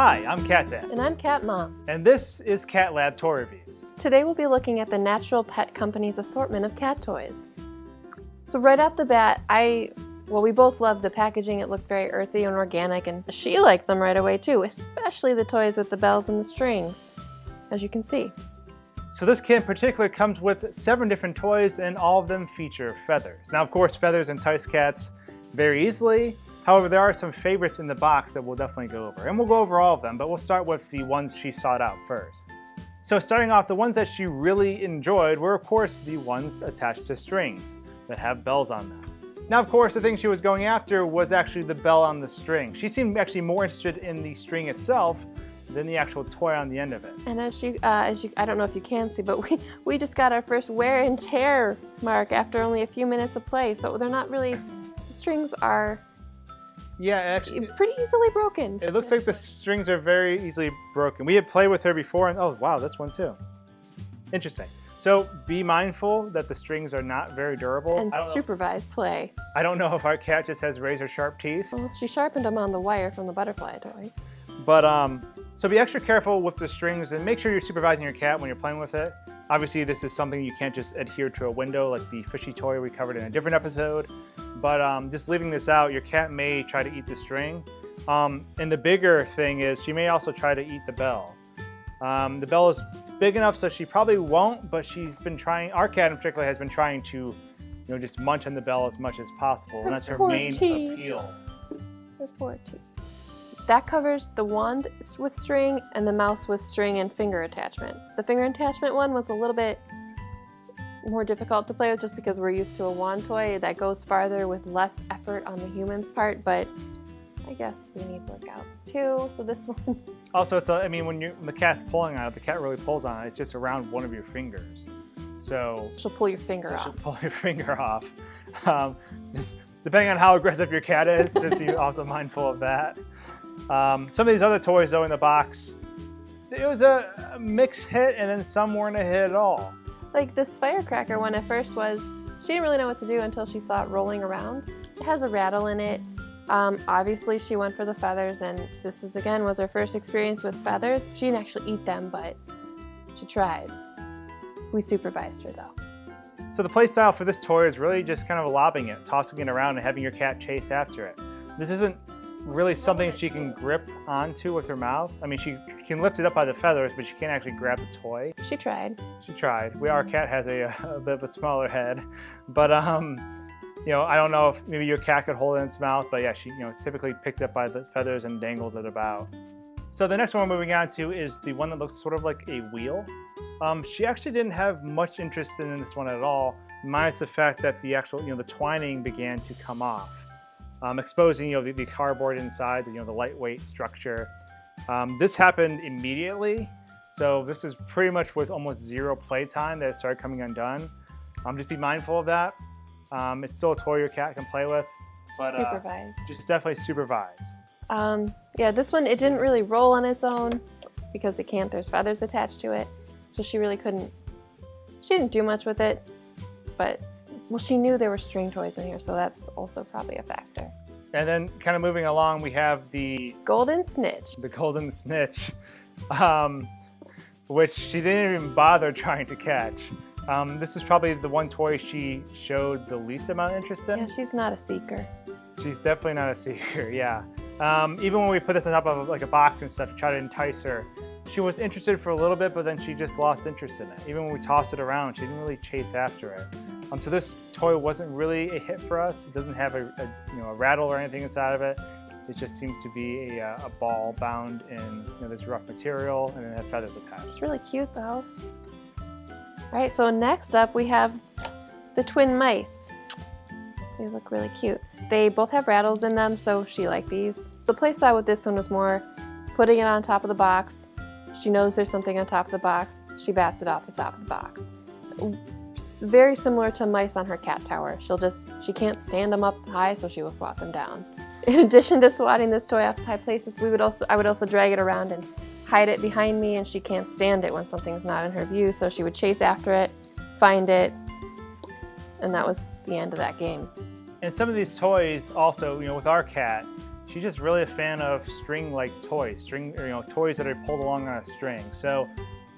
Hi, I'm Cat Dad. And I'm Cat Mom. And this is Cat Lab Toy Reviews. Today we'll be looking at the Natural Pet Company's assortment of cat toys. So right off the bat, we both loved the packaging. It looked very earthy and organic, and she liked them right away too, especially the toys with the bells and the strings, as you can see. So this kit in particular comes with 7 different toys, and all of them feature feathers. Now, of course, feathers entice cats very easily. However, there are some favorites in the box that we'll definitely go over. And we'll go over all of them, but we'll start with the ones she sought out first. So starting off, the ones that she really enjoyed were, of course, the ones attached to strings that have bells on them. Now, of course, the thing she was going after was actually the bell on the string. She seemed actually more interested in the string itself than the actual toy on the end of it. And as you I don't know if you can see, but we just got our first wear and tear mark after only a few minutes of play. So they're not really, the strings are actually pretty easily broken. It looks like the strings are very easily broken. We had played with her before, and oh wow, this one too. Interesting. So be mindful that the strings are not very durable. And supervised play. I don't know if our cat just has razor sharp teeth. Well, she sharpened them on the wire from the butterfly toy. But so be extra careful with the strings and make sure you're supervising your cat when you're playing with it. Obviously, this is something you can't just adhere to a window like the fishy toy we covered in a different episode. But just leaving this out, your cat may try to eat the string. And the bigger thing is she may also try to eat the bell. The bell is big enough so she probably won't, but she's been trying, our cat in particular has been trying to, just munch on the bell as much as possible. And that's her main appeal. Her poor teeth. That covers the wand with string and the mouse with string and finger attachment. The finger attachment one was a little bit more difficult to play with just because we're used to a wand toy that goes farther with less effort on the human's part, but I guess we need workouts too, so this one. Also, it's when the cat's pulling on it, the cat really pulls on it, it's just around one of your fingers. So she'll pull your finger off. She'll pull your finger off. Just depending on how aggressive your cat is, just be also mindful of that. Some of these other toys though in the box, it was a mixed hit and then some weren't a hit at all. Like this firecracker one at first she didn't really know what to do until she saw it rolling around. It has a rattle in it. Obviously she went for the feathers, and this was her first experience with feathers. She didn't actually eat them, but she tried. We supervised her though. So the play style for this toy is really just kind of lobbing it, tossing it around and having your cat chase after it. This isn't really something that she can grip onto with her mouth. She can lift it up by the feathers, but she can't actually grab the toy. She tried. Our cat has a bit of a smaller head, but I don't know if maybe your cat could hold it in its mouth, but yeah, she typically picked it up by the feathers and dangled it about. So the next one we're moving on to is the one that looks sort of like a wheel. She actually didn't have much interest in this one at all, minus the fact that the actual the twining began to come off. Exposing the cardboard inside, the lightweight structure. This happened immediately, so this is pretty much with almost zero play time that it started coming undone. Just be mindful of that. It's still a toy your cat can play with, but supervise. Just definitely supervise. Yeah, this one, it didn't really roll on its own because there's feathers attached to it, so she didn't do much with it, but she knew there were string toys in here, so that's also probably a factor. And then kind of moving along, we have the Golden Snitch. The Golden Snitch, which she didn't even bother trying to catch. This is probably the one toy she showed the least amount of interest in. Yeah, she's not a seeker. She's definitely not a seeker, yeah. Even when we put this on top of like a box and stuff to try to entice her, she was interested for a little bit, but then she just lost interest in it. Even when we tossed it around, she didn't really chase after it. So this toy wasn't really a hit for us. It doesn't have a rattle or anything inside of it. It just seems to be a ball bound in this rough material, and it had feathers attached. It's really cute though. All right, so next up we have the twin mice. They look really cute. They both have rattles in them, so she liked these. The play style with this one was more putting it on top of the box. She knows there's something on top of the box. She bats it off the top of the box. Very similar to mice on her cat tower. She can't stand them up high, so she will swat them down. In addition to swatting this toy off high places, I would also drag it around and hide it behind me, and she can't stand it when something's not in her view, so she would chase after it, find it, and that was the end of that game. And some of these toys also, with our cat, she's just really a fan of string-like toys, toys that are pulled along on a string. So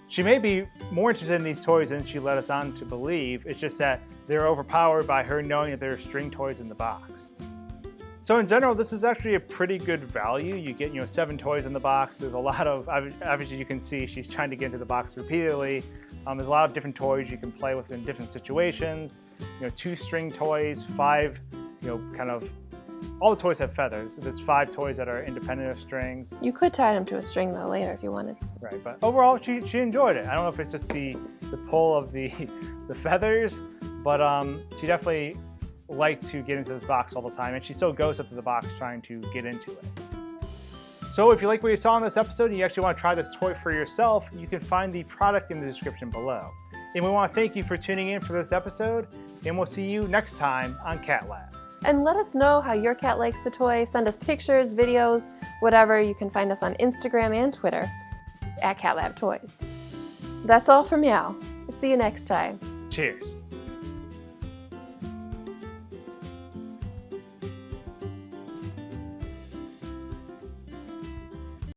she may be more interested in these toys than she let us on to believe. It's just that they're overpowered by her knowing that there are string toys in the box. So in general, this is actually a pretty good value. You get 7 toys in the box. There's a lot of, obviously you can see she's trying to get into the box repeatedly. There's a lot of different toys you can play with in different situations. 2 string toys, 5, kind of, all the toys have feathers. There's 5 toys that are independent of strings. You could tie them to a string though later if you wanted. Right, but overall she enjoyed it. I don't know if it's just the pull of the feathers, but she definitely liked to get into this box all the time, and she still goes up to the box trying to get into it. So if you like what you saw in this episode and you actually want to try this toy for yourself, you can find the product in the description below. And we want to thank you for tuning in for this episode, and we'll see you next time on Cat Lab. And let us know how your cat likes the toy. Send us pictures, videos, whatever. You can find us on Instagram and Twitter at Cat Lab Toys. That's all from Meow. See you next time. Cheers.